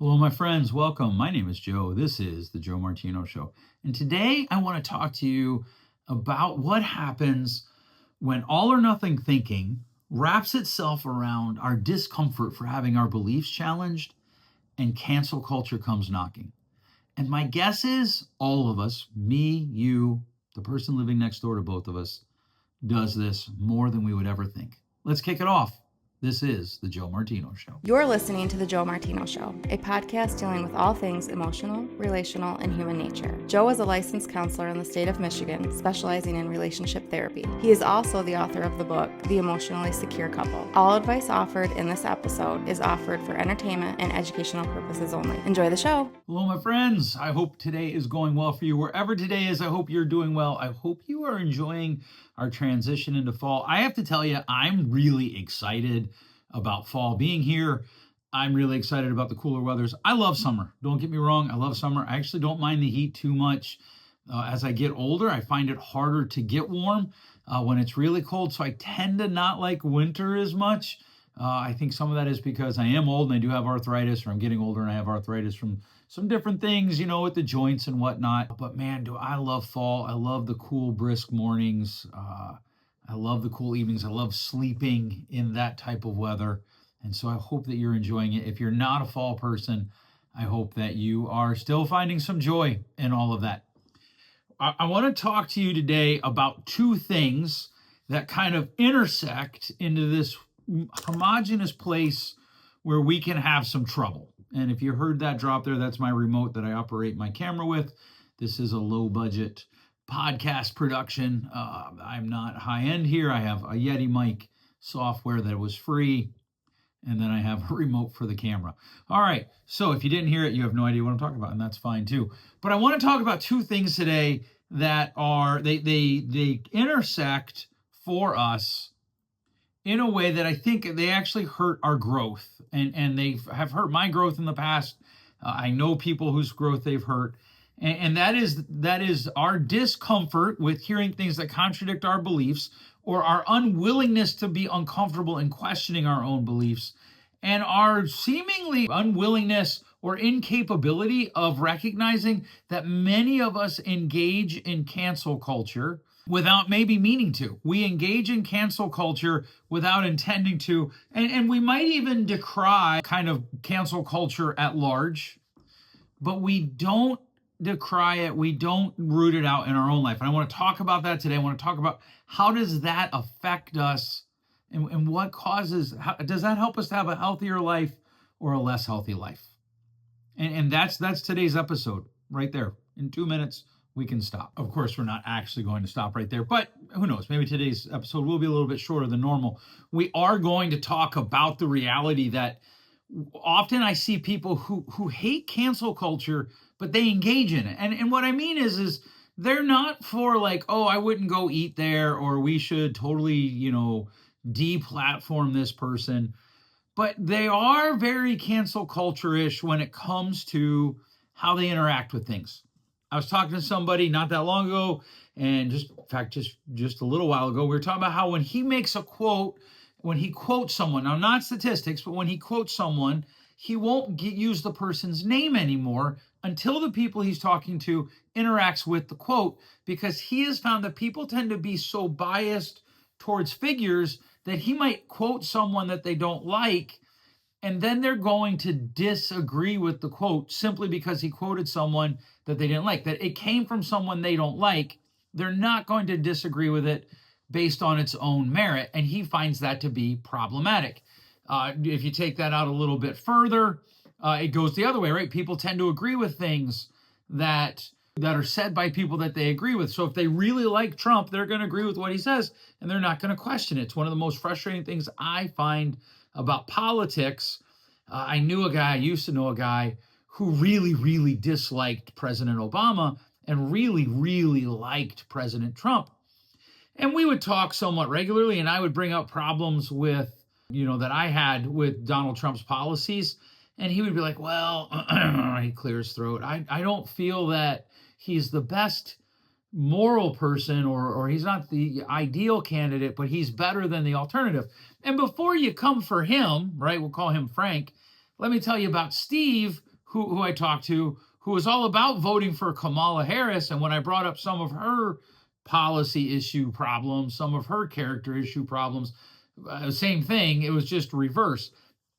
Hello, my friends. Welcome. My name is Joe. This is the Joe Martino Show. And today I want to talk to you about what happens when all or nothing thinking wraps itself around our discomfort for having our beliefs challenged and cancel culture comes knocking. And my guess is all of us, me, you, the person living next door to both of us, does this more than we would ever think. Let's kick it off. This is the Joe Martino Show. You're listening to The Joe Martino Show, a podcast dealing with all things emotional, relational, and human nature. Joe is a licensed counselor in the state of Michigan, specializing in relationship therapy. He is also the author of the book, The Emotionally Secure Couple. All advice offered in this episode is offered for entertainment and educational purposes only. Enjoy the show. Hello, my friends. I hope today is going well for you. Wherever today is, I hope you're doing well. I hope you are enjoying our transition into fall. I have to tell you, I'm really excited about fall being here. I'm really excited about the cooler weathers. I love summer. Don't get me wrong. I love summer. I actually don't mind the heat too much. As I get older, I find it harder to get warm when it's really cold. So I tend to not like winter as much. I think some of that is because I am old and I do have arthritis, or I'm getting older and I have arthritis from some different things, with the joints and whatnot. But man, do I love fall. I love the cool, brisk mornings. I love the cool evenings. I love sleeping in that type of weather. And so I hope that you're enjoying it. If you're not a fall person, I hope that you are still finding some joy in all of that. I want to talk to you today about two things that kind of intersect into this homogenous place where we can have some trouble. And if you heard that drop there, that's my remote that I operate my camera with. This is a low budget podcast production. I'm not high end here. I have a Yeti mic software that was free, and then I have a remote for the camera. All right. So if you didn't hear it, you have no idea what I'm talking about, and that's fine too. But I want to talk about two things today that are they intersect for us in a way that I think they actually hurt our growth, and they have hurt my growth in the past. I know people whose growth they've hurt, and that is our discomfort with hearing things that contradict our beliefs, or our unwillingness to be uncomfortable in questioning our own beliefs, and our seemingly unwillingness or incapability of recognizing that many of us engage in cancel culture without maybe meaning to. We engage in cancel culture without intending to, and we might even decry kind of cancel culture at large, but we don't decry it. We don't root it out in our own life. And I want to talk about that today. I want to talk about how does that affect us, and what causes, does that help us to have a healthier life or a less healthy life? And that's today's episode right there. In 2 minutes, we can stop. Of course, we're not actually going to stop right there, but who knows? Maybe today's episode will be a little bit shorter than normal. We are going to talk about the reality that often I see people who hate cancel culture, but they engage in it. And what I mean is they're not for like, oh, I wouldn't go eat there, or we should totally, deplatform this person. But they are very cancel culture-ish when it comes to how they interact with things. I was talking to somebody not that long ago, and just a little while ago, we were talking about how when he makes a quote, when he quotes someone, now not statistics, but when he quotes someone, he won't use the person's name anymore until the people he's talking to interacts with the quote, because he has found that people tend to be so biased towards figures that he might quote someone that they don't like, and then they're going to disagree with the quote simply because he quoted someone that they didn't like, that it came from someone they don't like. They're not going to disagree with it based on its own merit, and he finds that to be problematic. If you take that out a little bit further, it goes the other way, right? People tend to agree with things that are said by people that they agree with. So if they really like Trump, they're going to agree with what he says, and they're not going to question it. It's one of the most frustrating things I find about politics. I used to know a guy who really, really disliked President Obama and really, really liked President Trump. And we would talk somewhat regularly, and I would bring up problems with, that I had with Donald Trump's policies. And he would be like, well, he clears his throat. I don't feel that he's the best moral person, or he's not the ideal candidate, but he's better than the alternative. And before you come for him, right, we'll call him Frank, let me tell you about Steve, who I talked to who was all about voting for Kamala Harris. And when I brought up some of her policy issue problems, some of her character issue problems, same thing. It was just reverse.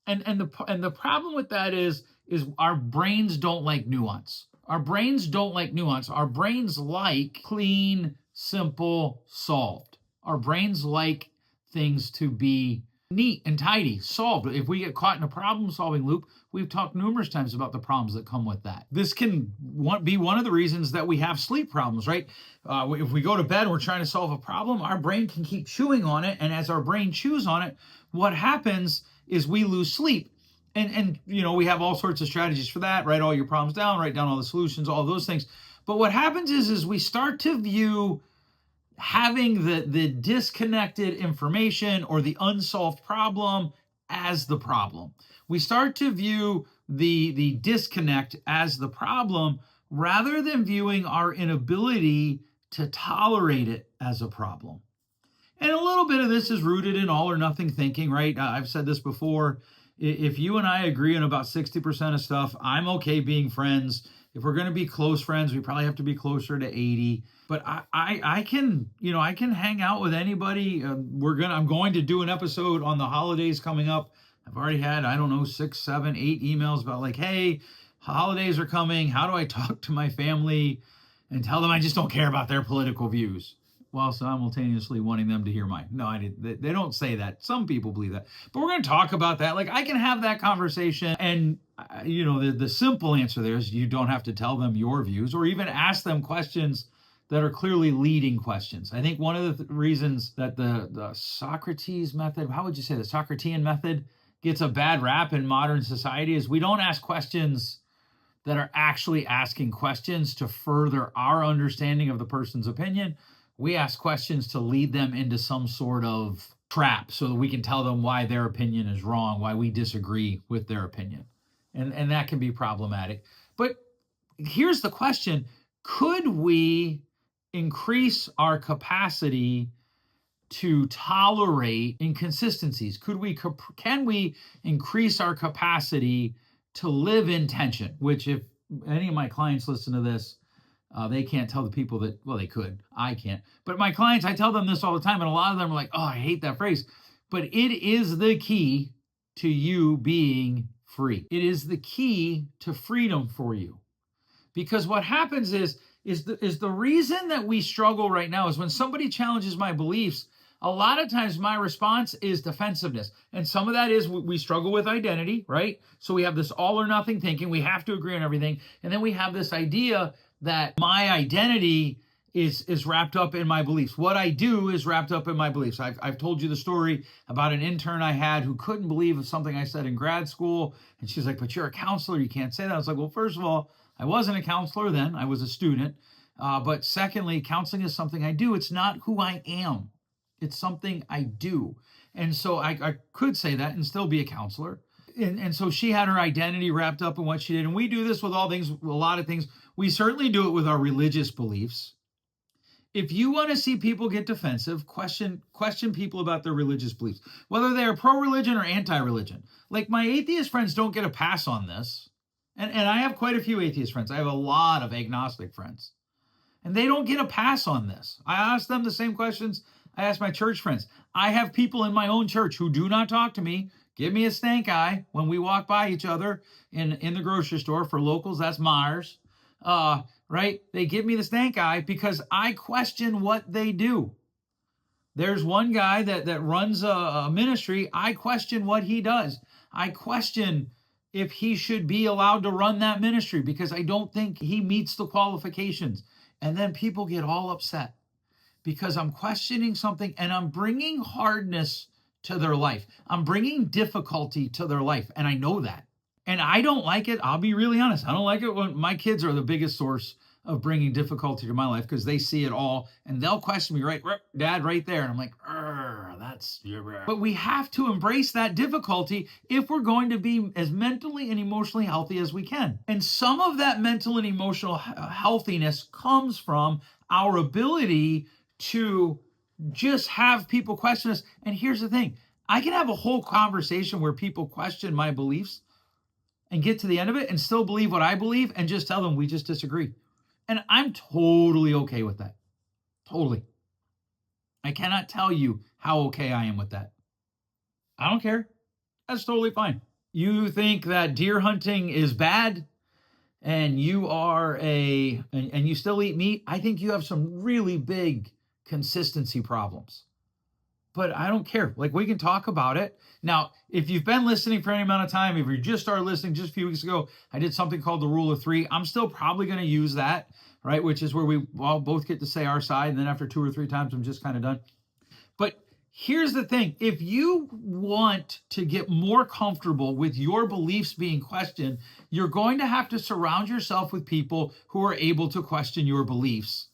And the problem with that is our brains don't like nuance. Our brains don't like nuance. Our brains like clean, simple, solved. Our brains like things to be neat and tidy, solved. If we get caught in a problem solving loop, we've talked numerous times about the problems that come with that. This can be one of the reasons that we have sleep problems, right? If we go to bed and we're trying to solve a problem, our brain can keep chewing on it. And as our brain chews on it, what happens is we lose sleep. And we have all sorts of strategies for that. Write all your problems down, write down all the solutions, all those things. But what happens is we start to view having the disconnected information or the unsolved problem as the problem. We start to view the disconnect as the problem rather than viewing our inability to tolerate it as a problem. And a little bit of this is rooted in all or nothing thinking, right? I've said this before. If you and I agree on about 60% of stuff, I'm okay being friends. If we're going to be close friends, we probably have to be closer to 80. But I can hang out with anybody. I'm going to do an episode on the holidays coming up. I've already had, 6, 7, 8 emails about like, hey, holidays are coming. How do I talk to my family and tell them I just don't care about their political views, while simultaneously wanting them to hear mine? No, they don't say that. Some people believe that. But we're going to talk about that. Like, I can have that conversation. And, the simple answer there is you don't have to tell them your views or even ask them questions that are clearly leading questions. I think one of the reasons that the Socrates method, how would you say the Socratean method, gets a bad rap in modern society is we don't ask questions that are actually asking questions to further our understanding of the person's opinion. We ask questions to lead them into some sort of trap so that we can tell them why their opinion is wrong, why we disagree with their opinion. And that can be problematic. But here's the question. Could we increase our capacity to tolerate inconsistencies? Can we increase our capacity to live in tension? Which, if any of my clients listen to this, they can't tell the people that, well, they could. I can't. But my clients, I tell them this all the time, and a lot of them are like, oh, I hate that phrase. But it is the key to you being free. It is the key to freedom for you. Because what happens is the reason that we struggle right now is when somebody challenges my beliefs, a lot of times my response is defensiveness. And some of that is we struggle with identity, right? So we have this all or nothing thinking. We have to agree on everything. And then we have this idea that my identity is wrapped up in my beliefs. What I do is wrapped up in my beliefs. I've told you the story about an intern I had who couldn't believe something I said in grad school. And she's like, but you're a counselor. You can't say that. I was like, well, first of all, I wasn't a counselor then. I was a student. But secondly, counseling is something I do. It's not who I am. It's something I do. And so I could say that and still be a counselor. And so she had her identity wrapped up in what she did. And we do this with all things, a lot of things. We certainly do it with our religious beliefs. If you want to see people get defensive, question people about their religious beliefs, whether they are pro-religion or anti-religion. Like, my atheist friends don't get a pass on this. And I have quite a few atheist friends. I have a lot of agnostic friends. And they don't get a pass on this. I ask them the same questions I ask my church friends. I have people in my own church who do not talk to me, give me a stank eye when we walk by each other in the grocery store. For locals, that's Myers. Right? They give me the stank eye because I question what they do. There's one guy that runs a ministry. I question what he does. I question if he should be allowed to run that ministry because I don't think he meets the qualifications. And then people get all upset because I'm questioning something and I'm bringing hardness to their life. I'm bringing difficulty to their life. And I know that. And I don't like it. I'll be really honest. I don't like it when my kids are the biggest source of bringing difficulty to my life because they see it all and they'll question me, right, Dad, right there. And I'm like, that's your. But we have to embrace that difficulty if we're going to be as mentally and emotionally healthy as we can. And some of that mental and emotional healthiness comes from our ability to just have people question us. And here's the thing. I can have a whole conversation where people question my beliefs and get to the end of it and still believe what I believe and just tell them we just disagree. And I'm totally okay with that. Totally. I cannot tell you how okay I am with that. I don't care. That's totally fine. You think that deer hunting is bad and you are and you still eat meat, I think you have some really big consistency problems. But I don't care. Like, we can talk about it. Now, if you've been listening for any amount of time, if you just started listening just a few weeks ago, I did something called the rule of three. I'm still probably going to use that, right? Which is where we all both get to say our side. And then after 2 or 3 times, I'm just kind of done. But here's the thing. If you want to get more comfortable with your beliefs being questioned, you're going to have to surround yourself with people who are able to question your beliefs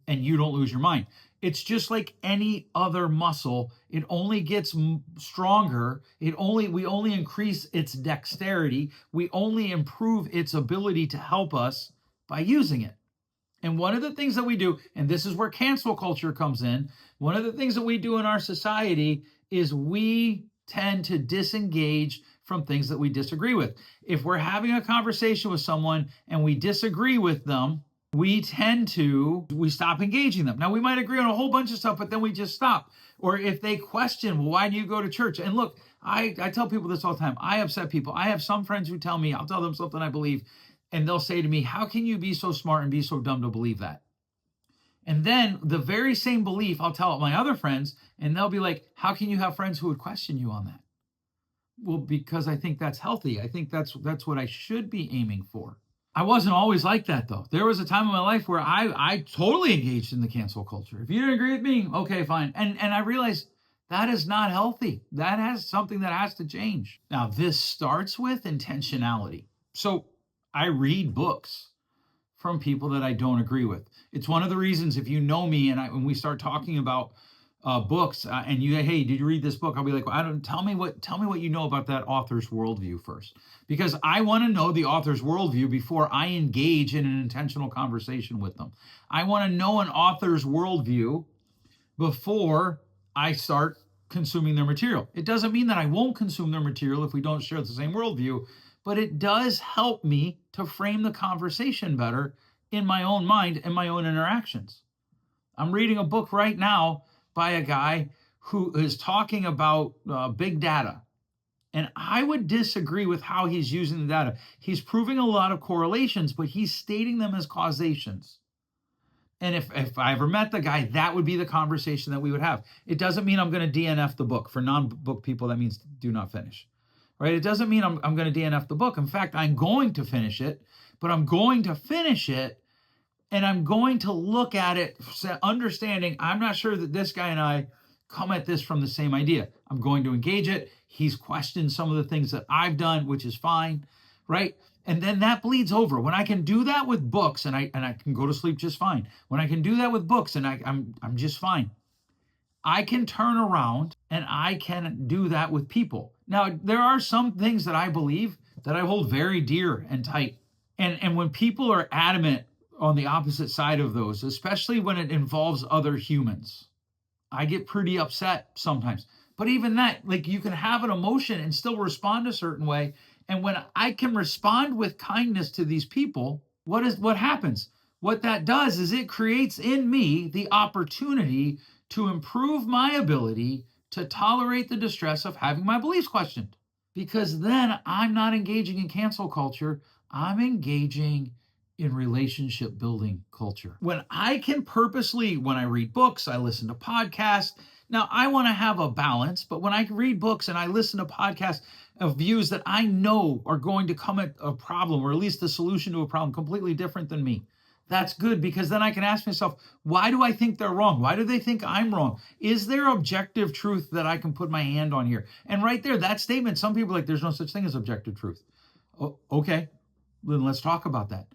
and you don't lose your mind. It's just like any other muscle. It only gets stronger. We only increase its dexterity. We only improve its ability to help us by using it. And one of the things that we do, and this is where cancel culture comes in, one of the things that we do in our society is we tend to disengage from things that we disagree with. If we're having a conversation with someone and we disagree with them, we stop engaging them. Now, we might agree on a whole bunch of stuff, but then we just stop. Or if they question, well, why do you go to church? And look, I tell people this all the time. I upset people. I have some friends who tell me, I'll tell them something I believe, and they'll say to me, how can you be so smart and be so dumb to believe that? And then the very same belief I'll tell my other friends, and they'll be like, how can you have friends who would question you on that? Well, because I think that's healthy. I think that's what I should be aiming for. I wasn't always like that, though. There was a time in my life where I totally engaged in the cancel culture. If you didn't agree with me, okay, fine. And I realized that is not healthy. That has something that has to change. Now, this starts with intentionality. So I read books from people that I don't agree with. It's one of the reasons, if you know me and when we start talking about books and you, hey, did you read this book? I'll be like, well, tell me what you know about that author's worldview first, because I want to know the author's worldview before I engage in an intentional conversation with them. I want to know an author's worldview before I start consuming their material. It doesn't mean that I won't consume their material if we don't share the same worldview, but it does help me to frame the conversation better in my own mind and my own interactions. I'm reading a book right now by a guy who is talking about big data. And I would disagree with how he's using the data. He's proving a lot of correlations, but he's stating them as causations. And if I ever met the guy, that would be the conversation that we would have. It doesn't mean I'm going to DNF the book. For non-book people, that means do not finish. Right? It doesn't mean I'm going to DNF the book. In fact, I'm going to finish it, but I'm going to finish it and I'm going to look at it understanding I'm not sure that this guy and I come at this from the same idea. I'm going to engage it. He's questioned some of the things that I've done, which is fine, right? And then that bleeds over. When I can do that with books and I can go to sleep just fine. When I can do that with books and I'm just fine. I can turn around and I can do that with people. Now, there are some things that I believe that I hold very dear and tight. And when people are adamant on the opposite side of those, especially when it involves other humans, I get pretty upset sometimes. But even that, like, you can have an emotion and still respond a certain way. And when I can respond with kindness to these people, what happens? What that does is it creates in me the opportunity to improve my ability to tolerate the distress of having my beliefs questioned. Because then I'm not engaging in cancel culture, I'm engaging in relationship building culture. When I can purposely, when I read books, I listen to podcasts. Now, I want to have a balance, but when I read books and I listen to podcasts of views that I know are going to come at a problem, or at least the solution to a problem completely different than me, that's good, because then I can ask myself, why do I think they're wrong? Why do they think I'm wrong? Is there objective truth that I can put my hand on here? And right there, that statement, some people are like, there's no such thing as objective truth. Oh, okay, then let's talk about that.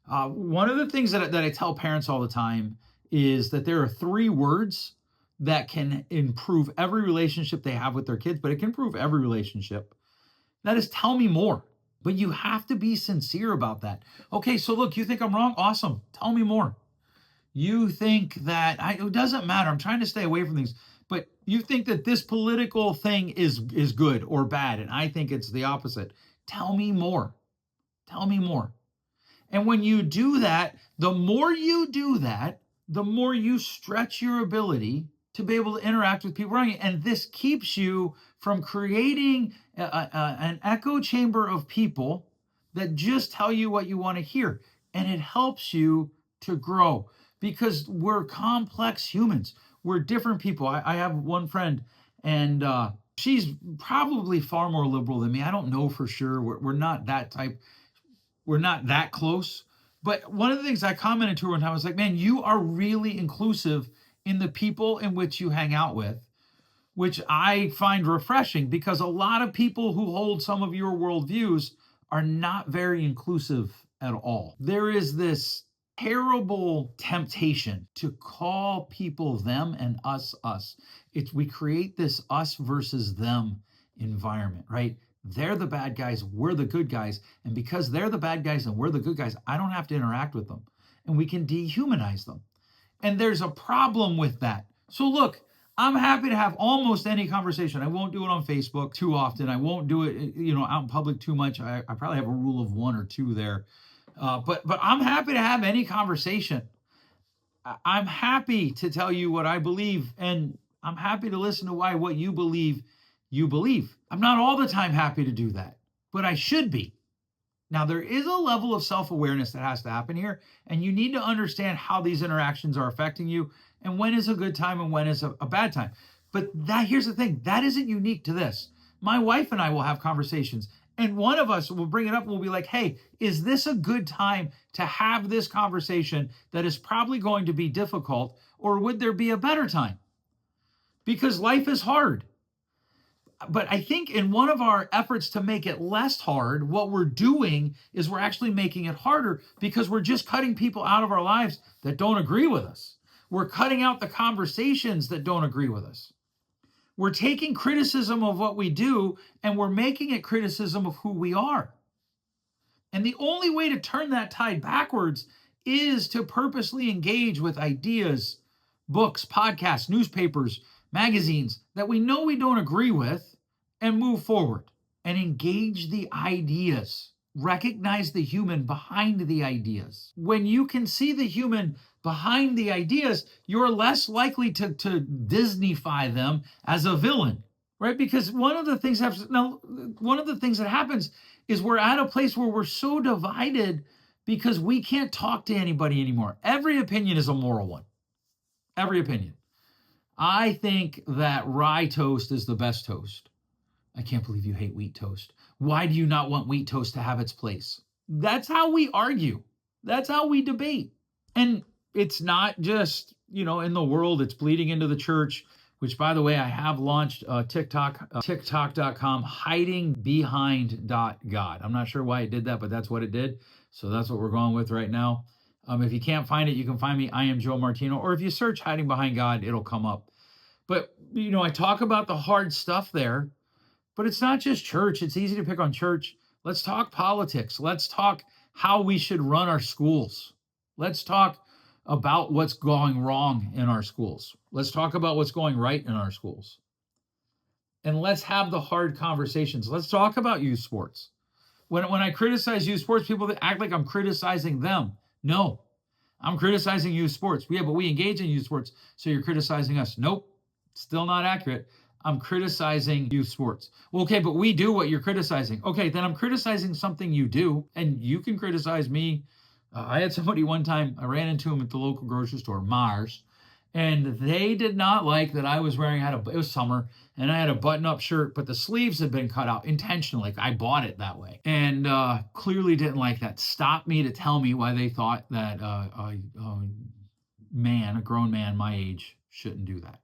One of the things that I tell parents all the time is that there are 3 words that can improve every relationship they have with their kids, but it can improve every relationship. That is, tell me more. But you have to be sincere about that. Okay, so look, you think I'm wrong? Awesome. Tell me more. You think that, it doesn't matter. I'm trying to stay away from things. But you think that this political thing is good or bad, and I think it's the opposite. Tell me more. Tell me more. And when you do that, the more you do that, the more you stretch your ability to be able to interact with people around you. And this keeps you from creating an echo chamber of people that just tell you what you want to hear. And it helps you to grow because we're complex humans. We're different people. I have one friend, and she's probably far more liberal than me. I don't know for sure. We're not that type. We're not that close. But one of the things I commented to her one time, I was like, man, you are really inclusive in the people in which you hang out with, which I find refreshing because a lot of people who hold some of your worldviews are not very inclusive at all. There is this terrible temptation to call people them and us us. We create this us versus them environment, right? They're the bad guys, we're the good guys. And because they're the bad guys and we're the good guys, I don't have to interact with them. And we can dehumanize them. And there's a problem with that. So look, I'm happy to have almost any conversation. I won't do it on Facebook too often. I won't do it, out in public too much. I probably have a rule of 1 or 2 there. But I'm happy to have any conversation. I'm happy to tell you what I believe, and I'm happy to listen to why what you believe. I'm not all the time happy to do that, but I should be. Now, there is a level of self-awareness that has to happen here, and you need to understand how these interactions are affecting you and when is a good time and when is a bad time. But here's the thing, that isn't unique to this. My wife and I will have conversations, and one of us will bring it up and we'll be like, hey, is this a good time to have this conversation that is probably going to be difficult, or would there be a better time? Because life is hard. But I think in one of our efforts to make it less hard, what we're doing is we're actually making it harder because we're just cutting people out of our lives that don't agree with us. We're cutting out the conversations that don't agree with us. We're taking criticism of what we do and we're making it criticism of who we are. And the only way to turn that tide backwards is to purposely engage with ideas, books, podcasts, newspapers, magazines that we know we don't agree with, and move forward and engage the ideas. Recognize the human behind the ideas. When you can see the human behind the ideas, you're less likely to Disneyfy them as a villain, right? Because one of the things that happens is we're at a place where we're so divided because we can't talk to anybody anymore. Every opinion is a moral one. Every opinion. I think that rye toast is the best toast. I can't believe you hate wheat toast. Why do you not want wheat toast to have its place? That's how we argue. That's how we debate. And it's not just, in the world, it's bleeding into the church, which, by the way, I have launched TikTok, TikTok.com, hidingbehind.God. I'm not sure why it did that, but that's what it did. So that's what we're going with right now. If you can't find it, you can find me. I am Joe Martino. Or if you search Hiding Behind God, it'll come up. But, I talk about the hard stuff there. But it's not just church. It's easy to pick on church. Let's talk politics. Let's talk how we should run our schools. Let's talk about what's going wrong in our schools. Let's talk about what's going right in our schools. And let's have the hard conversations. Let's talk about youth sports. When I criticize youth sports, people act like I'm criticizing them. No, I'm criticizing youth sports. Yeah, but we engage in youth sports, so you're criticizing us. Nope, still not accurate. I'm criticizing youth sports. Well, okay, but we do what you're criticizing. Okay, then I'm criticizing something you do, and you can criticize me. I had somebody one time, I ran into him at the local grocery store, Mars, and they did not like that I was wearing, it was summer, and I had a button-up shirt, but the sleeves had been cut out intentionally. I bought it that way, and clearly didn't like that. Stopped me to tell me why they thought that a grown man my age, shouldn't do that.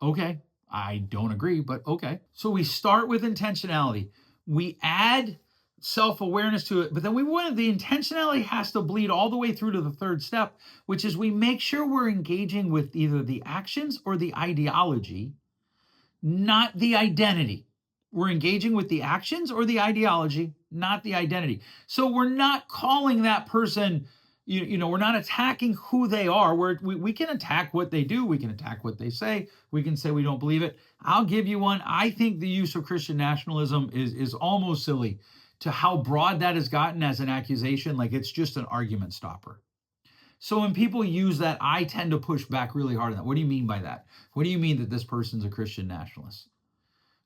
Okay. I don't agree, but okay. So we start with intentionality. We add self-awareness to it, but then the intentionality has to bleed all the way through to the third step, which is we make sure we're engaging with either the actions or the ideology, not the identity. We're engaging with the actions or the ideology, not the identity. So we're not calling that person, we're not attacking who they are. We can attack what they do. We can attack what they say. We can say we don't believe it. I'll give you one. I think the use of Christian nationalism is almost silly to how broad that has gotten as an accusation. Like it's just an argument stopper. So when people use that, I tend to push back really hard on that. What do you mean by that? What do you mean that this person's a Christian nationalist?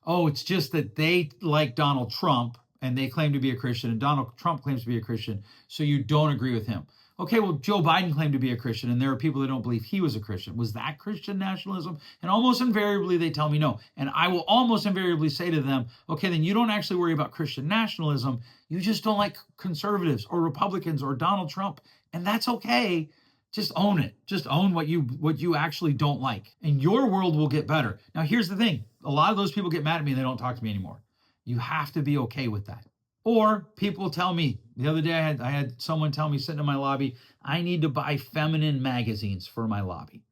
Oh, it's just that they like Donald Trump and they claim to be a Christian, and Donald Trump claims to be a Christian, so you don't agree with him. Okay, well, Joe Biden claimed to be a Christian, and there are people that don't believe he was a Christian. Was that Christian nationalism? And almost invariably, they tell me no. And I will almost invariably say to them, okay, then you don't actually worry about Christian nationalism. You just don't like conservatives or Republicans or Donald Trump. And that's okay. Just own it. Just own what you actually don't like. And your world will get better. Now, here's the thing. A lot of those people get mad at me and they don't talk to me anymore. You have to be okay with that. Or people tell me, the other day I had someone tell me sitting in my lobby, I need to buy feminine magazines for my lobby.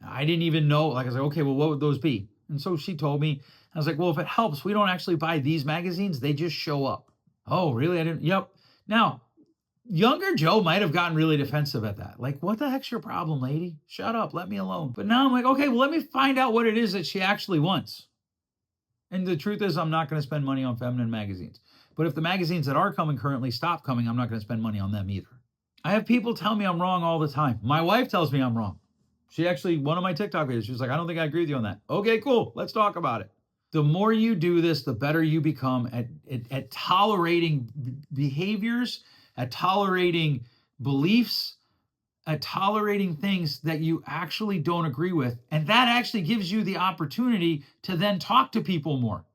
I didn't even know, like I was like, okay, well, what would those be? And so she told me, I was like, well, if it helps, we don't actually buy these magazines. They just show up. Oh, really? I didn't. Yep. Now, younger Joe might have gotten really defensive at that. Like, what the heck's your problem, lady? Shut up. Let me alone. But now I'm like, okay, well, let me find out what it is that she actually wants. And the truth is, I'm not going to spend money on feminine magazines. But if the magazines that are coming currently stop coming, I'm not going to spend money on them either. I have people tell me I'm wrong all the time. My wife tells me I'm wrong. She actually, one of my TikTok videos, she was like, I don't think I agree with you on that. Okay, cool. Let's talk about it. The more you do this, the better you become at tolerating behaviors, at tolerating beliefs, at tolerating things that you actually don't agree with. And that actually gives you the opportunity to then talk to people more.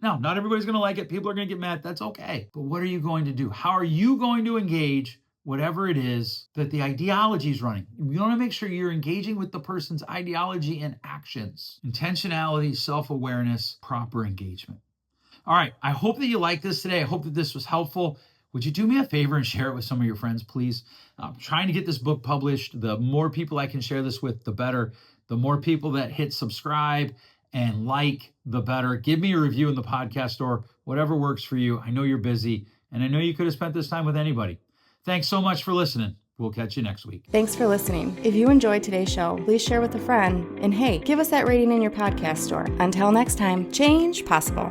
Now, not everybody's going to like it. People are going to get mad. That's okay. But what are you going to do? How are you going to engage whatever it is that the ideology is running? You want to make sure you're engaging with the person's ideology and actions. Intentionality, self-awareness, proper engagement. All right. I hope that you like this today. I hope that this was helpful. Would you do me a favor and share it with some of your friends, please? I'm trying to get this book published. The more people I can share this with, the better. The more people that hit subscribe and like, the better. Give me a review in the podcast store, whatever works for you. I know you're busy, and I know you could have spent this time with anybody. Thanks so much for listening. We'll catch you next week. Thanks for listening. If you enjoyed today's show, please share with a friend. And hey, give us that rating in your podcast store. Until next time, change possible.